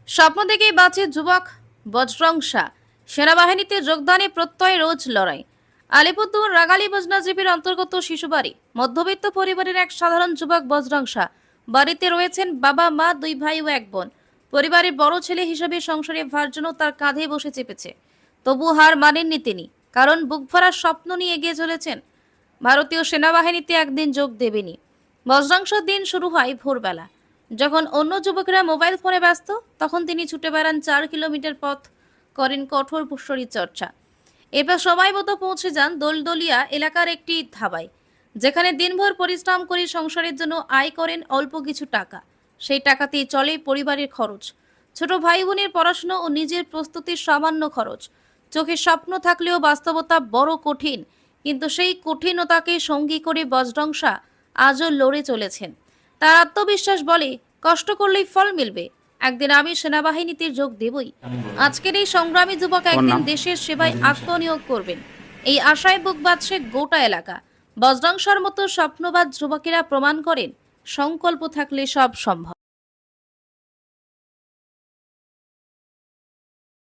স্বপ্ন দেখেই বাঁচে যুবক বজরং শাহ। সেনাবাহিনীতে যোগদানে প্রত্যয় রোজ লড়াই। আলিপুরদুয়ার রাগালী বজনাজীবীর অন্তর্গত শিশুবাড়ি মধ্যবিত্ত পরিবারের এক সাধারণ যুবক বজরং শাহ। বাড়িতে রয়েছেন বাবা, মা, দুই ভাই ও এক বোন। পরিবারের বড় ছেলে হিসেবে সংসারের ভার জন্য তার কাঁধে বসে চেপেছে। তবু হার মানেননি তিনি, কারণ বুক ভরা স্বপ্ন নিয়ে এগিয়ে চলেছেন। ভারতীয় সেনাবাহিনীতে একদিন যোগ দেবেনি। বজরং শাহর দিন শুরু হয় ভোরবেলা। যখন অন্য যুবকেরা মোবাইল ফোনে ব্যস্ত, তখন তিনি ছুটে বেড়ান 4 কিলোমিটার পথ, করেন কঠোর শরীর চর্চা। এবার সময় মতো পৌঁছে যান দোলদলিয়া এলাকার একটি ধাবায়, যেখানে দিনভর পরিশ্রম করে সংসারের জন্য আয় করেন অল্প কিছু টাকা। সেই টাকাতেই চলে পরিবারের খরচ, ছোট ভাই বোনের পড়াশোনা ও নিজের প্রস্তুতির সামান্য খরচ। চোখে স্বপ্ন থাকলেও বাস্তবতা বড় কঠিন, কিন্তু সেই কঠিনতাকে সঙ্গী করে বজরং শাহ আজও লড়ে চলেছেন। তার আত্মবিশ্বাস বলে, কষ্ট করলেই ফল মিলবে। একদিন আমি সেনাবাহিনীতে যোগ দেবই। আজকের এই সংগ্রামী যুবক একদিন দেশের সেবায় আত্মনিয়োগ করবেন, এই আশায় বুক বাঁধছে গোটা এলাকা। বজরং শাহর মতো স্বপ্নবাদ যুবকেরা প্রমাণ করেন, সংকল্প থাকলে সব সম্ভব।